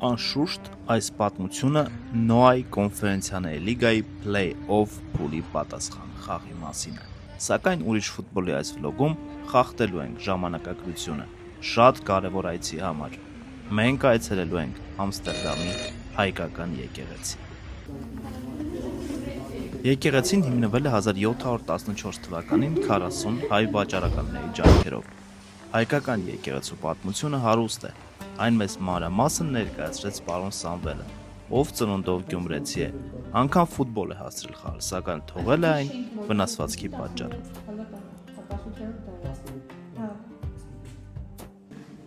Անշուշտ այս պատմությունը Նոայի կոնֆերենցիաների լիգայի play-off փուլի պատասխան խաղի մասին է, սակայն ուրիշ ֆուտբոլի այս վլոգում խախտելու ենք ժամանակագրությունը շատ կարևոր այցի համար։ Մենք այցելելու ենք Ամստերդամի հայկական եկեղեցի։ Եկեղեցին հիմնվել է 1714 թվականին 40 հայ վաճառականների ջանքերով։ Հայկական եկեղեցու պատմությունը հարուստ է, այն մեզ մանրամասն ներկայացրեց պարոն Սամվելը, ով ծնունդով գյումրեցի է, անգամ ֆուտբոլ է հասցրել խաղալ, սակայն թողել է այն վնասվածքի պատճառով։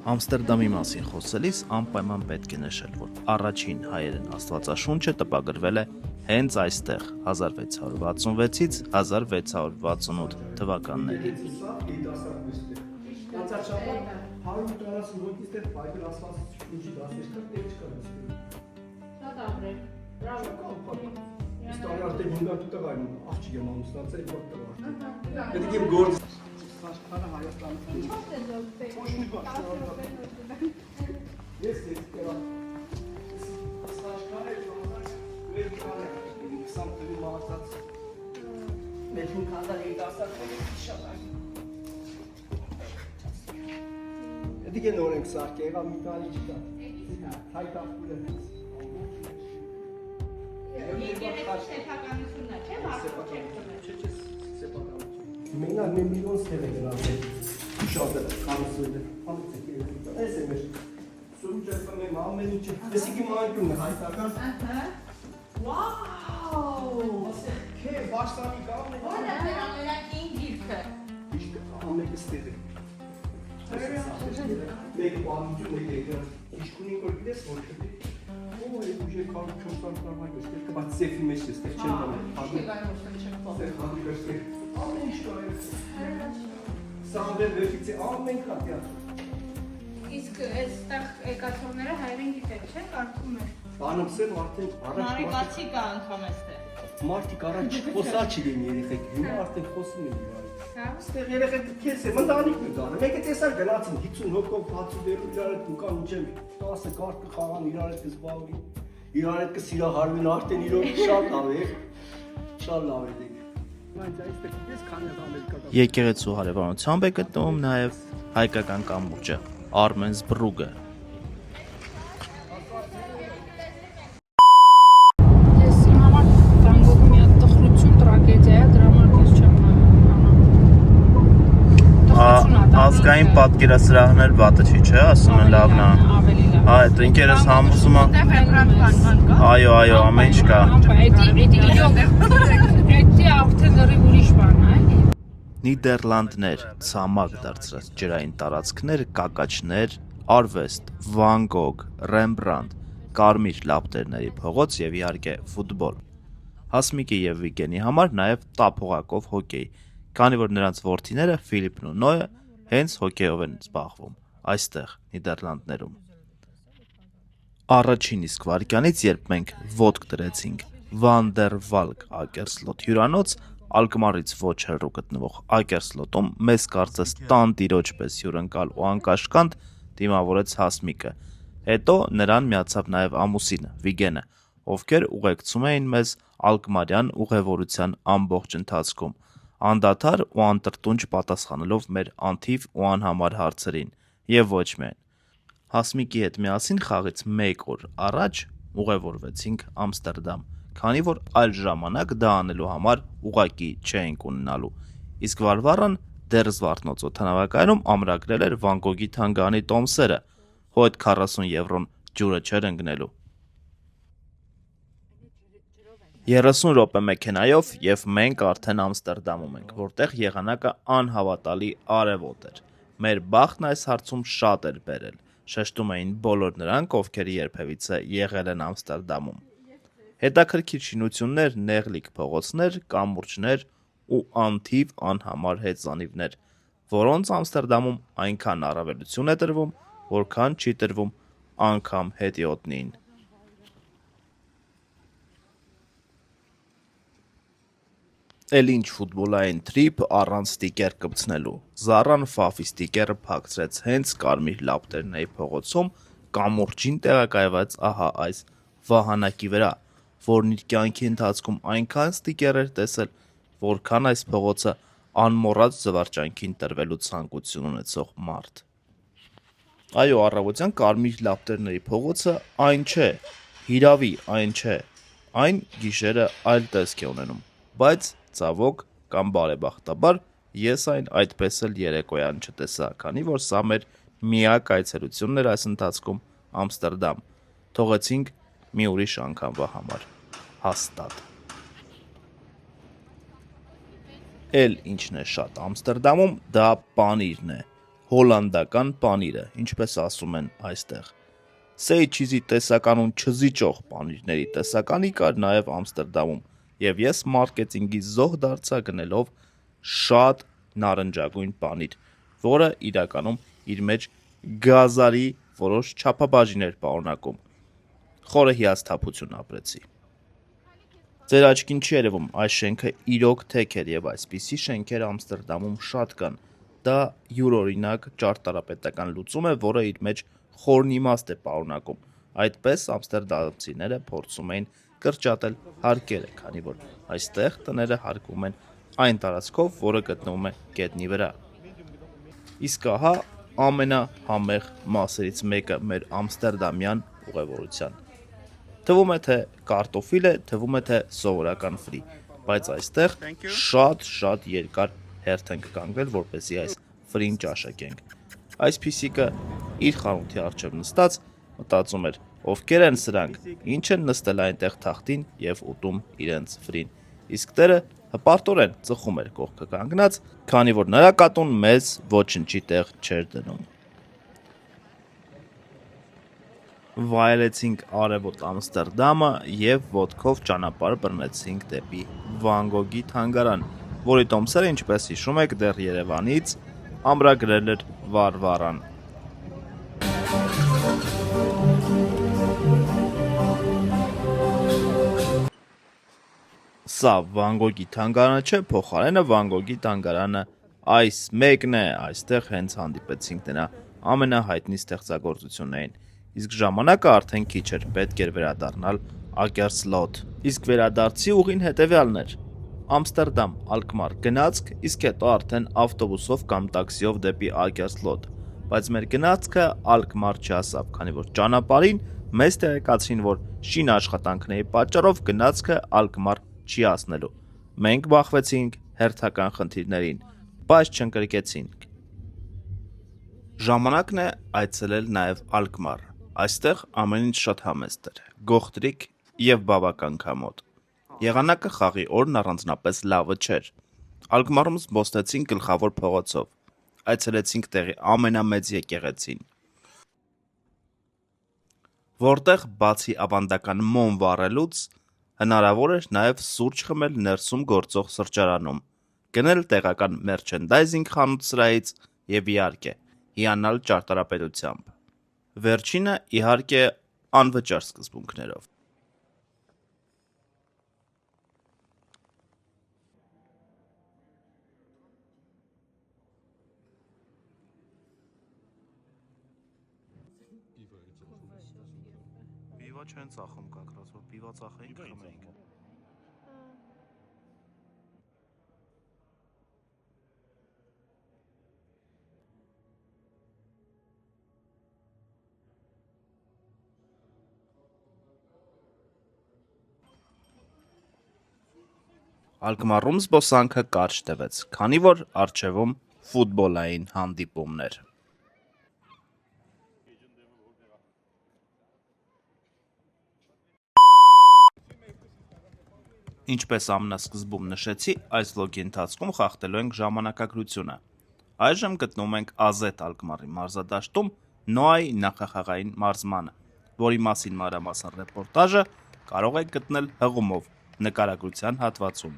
Ամստերդամի մասին խոսելիս անպայման պետք է նշել, որ առաջին հայերեն աստվածաշունչը տպագրվել է հենց այստեղ 1666-ից 1668 թվականներին։ دیگه نورنگ ساخته و می‌کنی چی کار؟ های کافیه. Mina ne milyon telegram. Şurada kanıtlıdır. Neyse. Sonuçta ben Muhammed'in için eski malum haytakan. Wow! Ke baştan bir kalmadı. Orada beraber İngiltere. İşte Ahmet istedi. Belki bu an bütün ne gerekiyor? İş kunun korkudes var çünkü. O bu şey kalk çok sarılar göster. Bak size film işte. Hadi göster. Amen işte. Sağda vertikçe amen kat ya. Իսկ այստեղ եկածողները հայերեն գիտեն, չէ՞, կարդում են։ Բանımսın artık araç Նարեկացի կա անգամ էստեղ։ Martik araç խոսաç իրեն երեխեք հիմա արդեն խոսում են իրար։ Հա։ Այստեղ երեխեք քեզ է մտանիք ու դառը։ Մեկը տեսար գնացին 50 հոգով բացու դերու իրար հետ ու կան ինչեմ 10 կարգ կխաղան իրար հետ կզբաղվի։ Իրար հետ կսիրահարվին արդեն իրոք շատ լավ է։ Շատ լավ է դե։ Բայց այստեղ ես քանի ամերիկական Եկեղեցու հարևանությամբ է գտնվում նաև հայկական կամուրջը Արմենսբրուգը։ Ես իմ համար Վան մի հատ տխրություն տրագեդիա է, դրա համար ես չեմ նայում։ Ազգային պատկերասրահներ վատը չի, չէ՞, ասում են լավն է։ Ավելի լավ։ Այդ ինքերս համոզում եմ։ Այո, ամեն ինչ կա։ Էդի արդեն լրի ուրիշ բան է, էլի։ Նիդերլանդներ, ցամաք դարձրած ջրային տարածքներ, կակաչներ, արվեստ, Վան Գոգ, Ռեմբրանտ, կարմիր լապտերների փողոց եւ իհարկե ֆուտբոլ։ Հասմիկի եւ Վիգենի համար նաեւ տափողակով հոկեյ, քանի որ նրանց որդիները Ֆիլիպն ու Նոյը հենց հոկեյով են զբաղվում այստեղ Նիդերլանդներում։ Առաջին իսկ վայրկյանից, երբ մենք ոտք դրեցինք Վան դեր Վալկ Ակերսլոտ հյուրանոց, Ալկմարից ոչ հեռու գտնվող Ակերսլոտում մեզ կարծես տան տիրոջ պես հյուրընկալ ու անկաշկանդ դիմավորեց Հասմիկը։ Հետո նրան միացավ նաև ամուսինը Վիգենը, ովքեր ուղեկցում էին մեզ Ալկմարյան ուղևորության ամբողջ ընթացքում, անդադար ու անտրտունջ պատասխանելով մեր անթիվ ու անհամար հարցերին, եւ ոչ միայն։ Հասմիկի հետ միասին խաղից մեկ օր առաջ ուղևորվեցինք Ամստերդամ, քանի որ այլ ժամանակ դա անելու համար ուղակի չէինք ունենալու, իսկ Վարվառան դեռ Զվարթնոց օդանավակայանում ամրագրել էր Վան Գոգի թանգարանի տոմսերը, հո այդ 40 եվրոն ջուրը չէր ընկնելու։ 30 րոպե մեքենայով եւ մենք արդեն Ամստերդամում ենք, որտեղ եղանակը անհավատալի արևոտ էր։ Մեր բախտն այս հարցում շատ էր բերել, շեշտում էին բոլոր նրանք, ովքեր երբևիցե եղել են Ամստերդամում։ Հետաքրքիր շինություններ, նեղլիկ փողոցներ, կամուրջներ ու անթիվ անհամար հեծանիվներ, որոնց Ամստերդամում այնքան առավելություն է տրվում, որքան չի տրվում անգամ հետիոտնին։ Էլ ինչ ֆուտբոլային թրիփ առանց ստիկեր կպցնելու։ Զառան Ֆաֆի ստիկերը փակցրեց հենց կարմիր լապտերների փողոցում կամուրջին տեղակայված ահա այս վահանակի վրա, որն իր կյանքի ընթացքում այնքան ստիկեր էր տեսել, որքան այս փողոցը անմոռաց զվարճանքին տրվելու ցանկություն ունեցող մարդ։ Այո, առավոտյան կարմիր լապտերների փողոցը այն չէ, հիրավի այն չէ, այն գիշերը այլ տեսք է ունենում, բայց ցավոք կամ բարեբախտաբար ես այն այդպես էլ երեկոյան չտեսա, քանի որ սա մեր միակ այցելությունն էր այս ընթացքում Ամստերդամ, թողեցինք մի ուրիշ անգամվա համար, հաստատ։ Էլ ինչն է շատ Ամստերդամում, դա պանիրն է, հոլանդական պանիրը, ինչպես ասում են այստեղ։ Սեյչիզի տեսականուն չզիջող պանիրների տեսականի կար նաև Ամստերդամում, եւ ես մարքեթինգի զոհ դարձա գնելով շատ նարնջագույն պանիր, որը իրականում իր մեջ գազարի որոշ չափաբաժին էր պարունակում։ Խորը հիասթափություն ապրեցի։ Ձեր աչքին չի երևում, այս շենքը իրոք թեք էր եւ այսպիսի շենքեր Ամստերդամում շատ կան։ Դա յուրօրինակ ճարտարապետական լուծում է, որը իր մեջ խորն իմաստ է պարունակում։ Այդպես ամստերդամցիները փորձում էին կրճատել հարկերը, քանի որ այստեղ տները հարկվում են այն տարածքով, որը գտնվում է գետնի վրա։ Իսկ ահա ամենահամեղ մասերից մեկը մեր ամստերդամյան ուղևորության։ Թվում է, թե կարտոֆիլ է, թվում է, թե սովորական ֆրի, բայց այստեղ շատ երկար հերթ ենք կանգնել, որպեսզի այս ֆրին ճաշակենք։ Այս փիսիկը իր խանութի առջև նստած մտածում էր, ովքեր են սրանք, ինչ են նստել այնտեղ թախտին եւ ուտում իրենց ֆրին։ Իսկ տերը հպարտորեն ծխում էր կողքը կանգնած, քանի որ նրա կատուն մեզ ոչնչի տեղ չէր դնում։ Վայելեցինք արևոտ Ամստերդամը եւ ոտքով ճանապարհ բռնեցինք դեպի Վան Գոգի թանգարան, որի տոմսերը, ինչպես հիշում եք, դեռ Երևանից ամրագրել էր Վարվարան։ Սա Վան Գոգի թանգարանը չէ, փոխարենը Վան Գոգի թանգարանը այս մեկն է, այստեղ հենց հանդիպեցինք նրա ամենահայտնի ստեղծագործություններին։ Իսկ ժամանակը արդեն քիչ էր, պետք էր վերադառնալ Ակերսլոտ։ Իսկ վերադարձի ուղին հետևյալն էր. Ամստերդամ, Ալկմար գնացք, իսկ հետո արդեն ավտոբուսով կամ տաքսիով դեպի Ակերսլոտ։ Բայց մեր գնացքը Ալկմար չհասավ, քանի որ ճանապարհին մեզ տեղեկացրին, որ շին աշխատանքների պատճառով գնացքը Ալկմար չի հասնելու։ Մենք բախվեցինք հերթական խնդիրներին, բայց չընկրկեցինք։ Ժամանակն է այցելել նաև Ալկմար։ Այստեղ ամեն ինչ շատ համեստ էր, գողտրիկ եւ բավական քամոտ։ Եղանակը խաղի օրն առանձնապես լավը չէր։ Ալկմարում զբոսնեցինք գլխավոր փողոցով, այցելեցինք տեղի ամենամեծ եկեղեցին, որտեղ բացի ավանդական մոմ վառելուց հնարավոր էր նաև սուրճ խմել ներսում գործող սրճարանում, գնել տեղական մերչենդայզինգ խանութ-սրահից եւ իհարկե հիանալ ճարտարապետությամբ։ Վերջինը իհարկե անվճար սկզբունքներով։ Պիվա չեն ծախում կակրած, որ պիվա ծախեինք խմեինք։ Ալկմարում զբոսանքը կարճ տևեց, քանի որ առջևում ֆուտբոլային հանդիպումներ։ Ինչպես ամենասկզբում նշեցի, այս վլոգի ընթացքում խախտելու ենք ժամանակագրությունը։ Այժմ գտնվում ենք Ազետ Ալկմարի մարզադաշտում Նոայի նախախաղային մարզմանը, որի մասին մանրամասն ռեպորտաժը կարող եք գտնել հղումով նկարագրության հատվածում։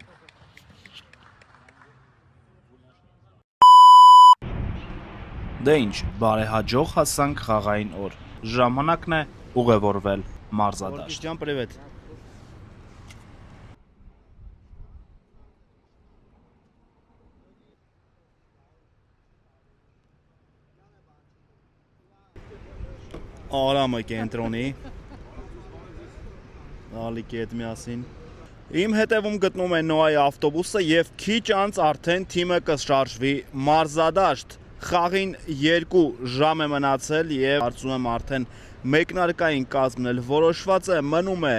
Դե ինչ, բարեհաջող հասանք խաղային օր։ Ժամանակն է ուղևորվել մարզադաշտ։ Արամը կենտրոնի։ Ալիքի հետ միասին։ Իմ հետևում գտնում է Նոայի ավտոբուսը եւ քիչ անց արդեն թիմը կշարժվի մարզադաշտ։ Խաղին 2 ժամ է մնացել եւ կարծում եմ արդեն մեկնարկային կազմն էլ որոշված է, մնում է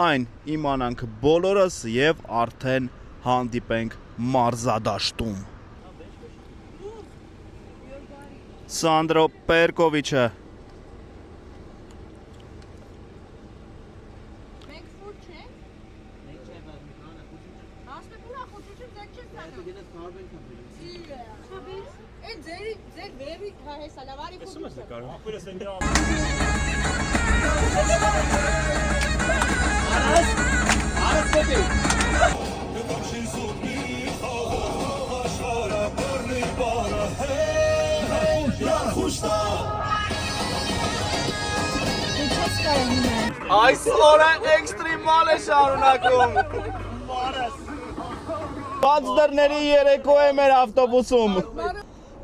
այն իմանանք բոլորս եւ արդեն հանդիպենք մարզադաշտում։ Սանդրո Պերկովիչը Այսօր էքստրեմալ է շարունակում։ Բաց դռների երեկո է մեր ավտոբուսում։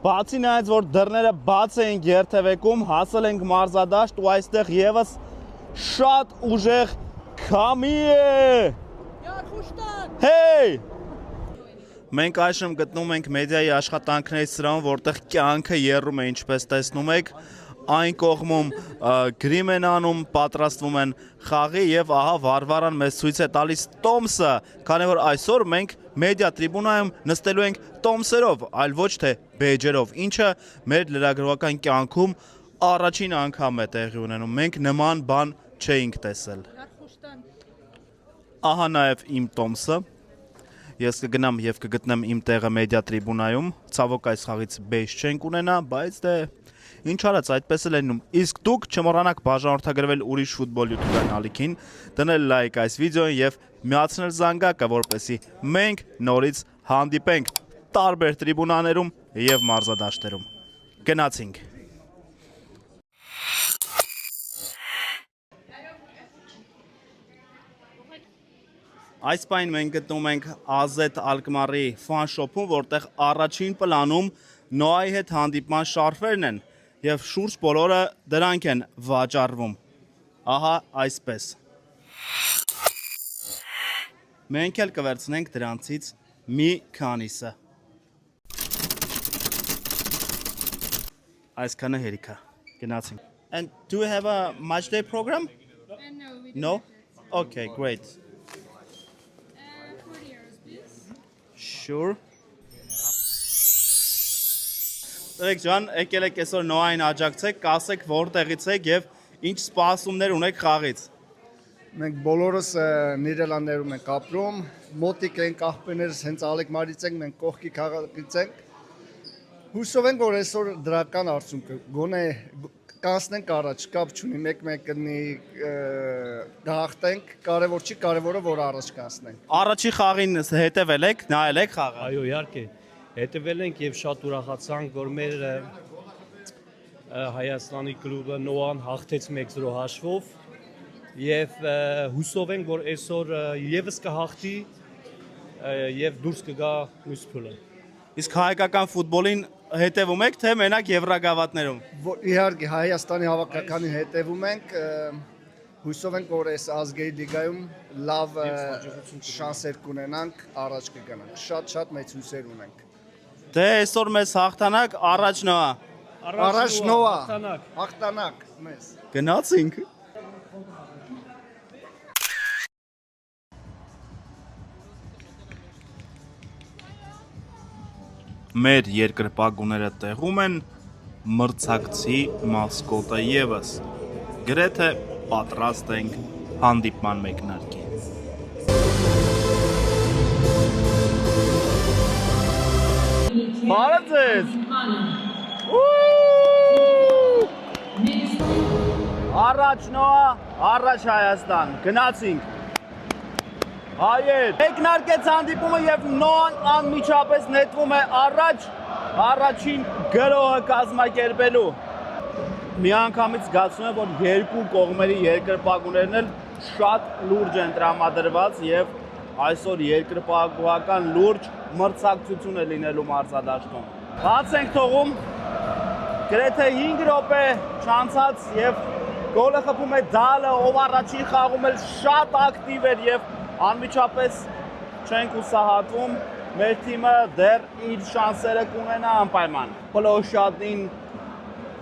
Բացի նայած, որ դռները բաց էին երթևեկում, հասել ենք մարզադաշտ ու այստեղ եւս շատ ուժեղ քամի է։ Հեյ! Մենք այժմ գտնում ենք մեդիայի աշխատանքների սրահում, որտեղ կյանքը եռում է, ինչպես տեսնում եք, այն կողմում գրիմ են անում, պատրաստվում են խաղի եւ ահա Վարվարան մեզ ցույց է տալիս տոմսը, քանի որ այսօր մենք մեդիա տրիբունայում նստելու ենք տոմսերով, այլ ոչ թե բեյջերով, ինչը մեր լրագրողական կյանքում առաջին անգամ է տեղի ունենում։ Մենք նման բան չէինք տեսել։ Ահա նաեւ իմ տոմսը։ Ես կգնամ եւ կգտնեմ իմ տեղը մեդիա տրիբունայում, ցավոք այս խաղից բեյջ չենք ունենա, բայց դե ինչ արած, այդպես էլ լինում։ Իսկ դուք չմոռանաք բաժանորդագրվել ուրիշ ֆուտբոլ յութուբյան ալիքին, դնել լայք այս վիդեոին եւ միացնել զանգակը, որպեսզի մենք նորից հանդիպենք տարբեր տրիբունաներում եւ մարզադաշտերում։ Գնացինք։ Այս պայն մենք գտնում ենք Ազետ Ալկմարի ֆան շոփում, որտեղ առաջին պլանում Նոայի հետ հանդիպման շարֆերն են եւ շուրջ բոլորը դրանք են վաճառվում։ Ահա այսպես։ Մենք էլ կվերցնենք դրանցից մի քանիսը։ Այսքանը հերիք է։ Գնացինք։ And do you have a match day program? No, we don't. No? Okay, great. 40 euros, please. Sure. Տղեկ ջան, եկել եք այսօր Նոային աջակցեք, կասեք որտեղից եք եւ ինչ սպասումներ ունեք խաղից։ Մենք բոլորս Նիդերլանդներում ենք ապրում, մոտիկ ենք աղբերներս հենց Ալեկմարից ենք, մենք կողքի քաղաքից ենք։ Հուսով ենք, որ այսօր դրական արդյունք գոնե կանցնենք առաջ, կապ չունի, մեկ-մեկ կնի գաղթենք, կարևոր չի, կարևորը որ առաջ կանցնենք։ Առաջի խաղին հետևել եք, նայել եք խաղը։ Այո, իհարկե։ Հետևել ենք եւ շատ ուրախացանք, որ մեր Հայաստանի կլուբը Նոան հաղթեց 1-0 հաշվով եւ հուսով ենք, որ այսօր եւս կհաղթի եւ դուրս կգա մյուս փուլը։ Իսկ հայկական ֆուտբոլին հետևում եք, թե մենակ եվրագավաթներում։ Իհարկե Հայաստանի հավաքականին հետևում ենք, հուսով ենք, որ այս ազգերի լիգայում լավ շանսեր կունենանք, առաջ կգնանք։ Շատ մեծ հույսեր ունենք։ Դե այսօր մեզ հաղթանակ առաջ Նոա։ Առաջ Նոա, հաղթանակ մեզ։ Գնացինք։ Մեր երկրպագուները տեղում են, մրցակցի մասկոտը եւս։ Գրեթե պատրաստ ենք հանդիպման մեկնարկի։ Բարև ձեզ։ Առաջ Նոա, առաջ Հայաստան, գնացինք։ Հայեր, մեկնարկեց հանդիպումը եւ Նոան անմիջապես նետվում է առաջ, առաջին գրոհը կազմակերպելու։ Միանգամից զգացում եմ, որ երկու կողմերի երկրպագուներն էլ շատ լուրջ են տրամադրված եւ այսօր երկրպագուական լուրջ մրցակցություն է լինելու մարզադաշտում։ Բաց ենք թողում, գրեթե 5 րոպե չանցած եւ Գոլը խփում է Դալը, ով առաջին խաղում էլ շատ ակտիվ էր եւ անմիջապես չենք հուսահատվում։ Մեր թիմը դեռ իր շանսերը կունենա անպայման։ Պլոշատին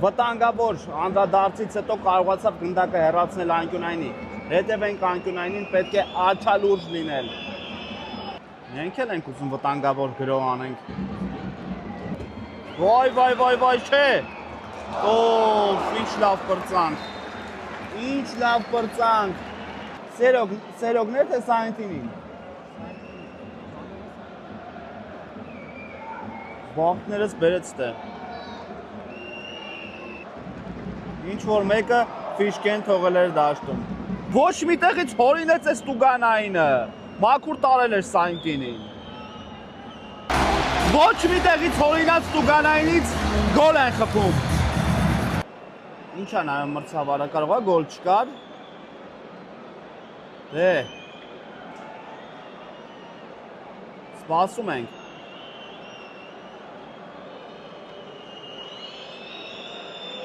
վտանգավոր անդրադարձից հետո կարողացավ գնդակը հեռացնել անկյունայինի։ Հետևենք անկյունայինին, պետք է աչալուրջ լինել։ Մենք էլ ենք ուզում վտանգավոր գրոհ անենք։ Վայ, չէ։ Ինչ լավ պրծանք։ Ինչ լավ պրծանք։ Սերոգներ թե Սայնտինին։ Բախտներս բերեց տե։ Ինչ որ մեկը ֆիշկեն թողել էր դաշտում։ Ոչ մի տեղից հորինեց է Ստուգանայինը։ Մաքուր տարել էր Սայնտինին։ Ոչ մի տեղից հորինած Ստուգանայինից գոլ են խփում։ Ինչ է նայում մրցավարը, կարող է գոլ չկար։ Դե։ Սպասում ենք։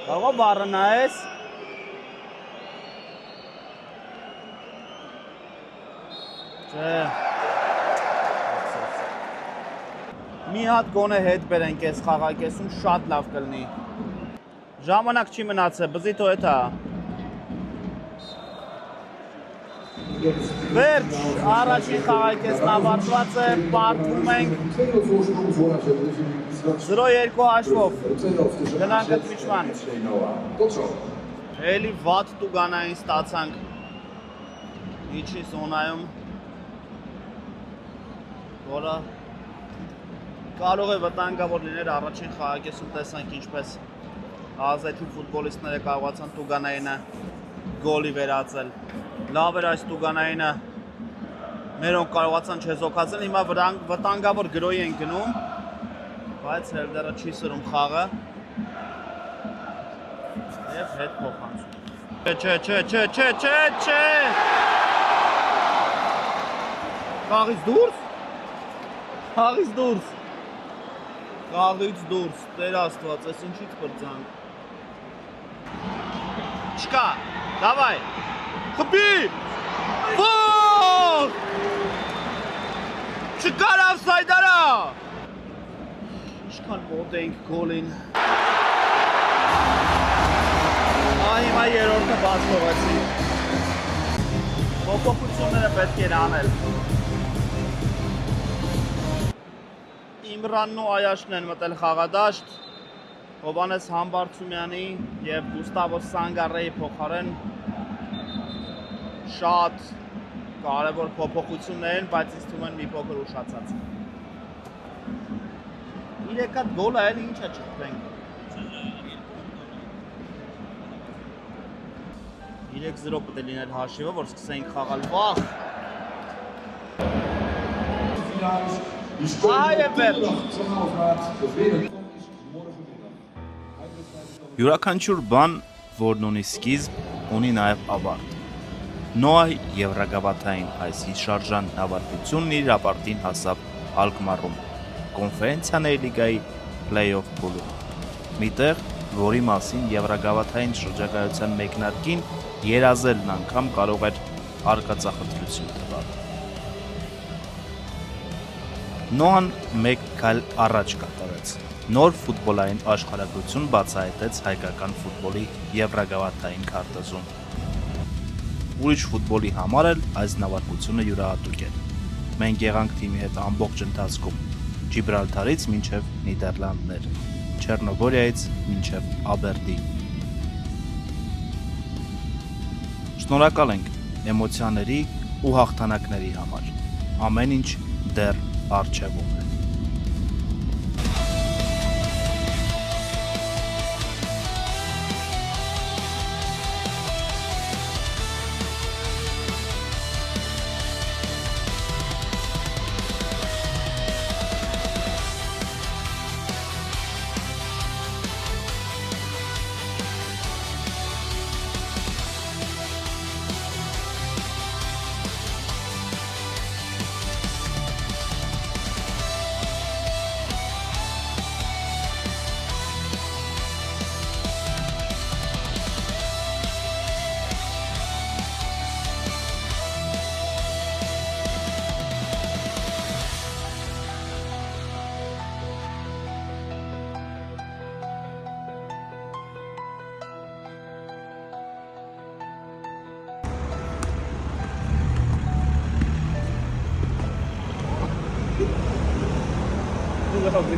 Կարող է վառը նայես։ Չէ։ Մի հատ գոնե հետ բերենք այս խաղակեսում, շատ լավ կլինի։ Ժամանակ չի մնացել, բզիտո էթա։ Վերջ, առաջին խաղակեսն ավարտված է, պարտվում ենք 0-2 հաշվով, գնանք ըտմիջման։ Էլի վատ Տուգանային ստացանք իջի զոնայում, որը կարող է վտանգավոր լինել առաջին խաղակեսում տեսանք ինչպես Ազեթի ֆուտբոլիստները կարողացան Տուգանայինը գոլի վերածել։ Լավ էր այս Տուգանայինը մերոնք կարողացան չեզոքացնել, հիմա վտանգավոր գրոյի են գնում, բայց հերդերը չի սրում խաղը և հետ փոխանցում։ Չէ։ Խաղից դուրս։ Խաղից դուրս, Տեր Աստված, ես ինչից պրծանք։ Չկա, դավայ, խպի, ո՜ղ, չկարավ սայդարա, ինչքան մոտ էինք գոլին, հիմա երորդը բաց թողեցի, փոփոխությունները պետք էր անել, Իմրանն ու Այաշն են մտել խաղադաշտ, Հովանես Համբարձումյանի և Գուստավո Սանգարեի փոխարեն շատ կարևոր փոփոխություններ են, բայց ինձ թվում են մի փոքր ուշացած։ 3 հատ գոլ է, էլ ինչ է չխփենք։ 3-0 պետք է լիներ հաշիվը, որ սկսենք խաղալ վաղ։ Յուրաքանչյուր բան, որն ունի սկիզբ, ունի նաև ավարտ։ Նոահ եվրագավաթային այս հիշարժան հավաքությունն իր ապարտին հասավ Ալկմարում, կոնֆերենցիաների լիգայի փլեյ-օֆ փուլում։ Միտեղ, որի մասին եվրագավաթային շրջագայության մեկնարկին երազելն անգամ կարող էր արկածախնդրություն տալ։ Նոան մեկ քայլ առաջ կատարեց։ Նոր ֆուտբոլային աշխարհագրություն բացահայտեց հայկական ֆուտբոլի եվրագավաթային քարտեզում։ Ուրիշ ֆուտբոլի համար էլ այս նավարկությունը յուրահատուկ էր։ Մենք եղանք թիմի հետ ամբողջ ընթացքում, Ջիբրալթարից մինչև Նիդերլանդներ, Չեռնոգորիայից մինչև Աբերդին։ Շնորհակալ ենք էմոցիաների ու հաղթանակների համար։ Ամեն ինչ դեռ առջևում է։ փոքր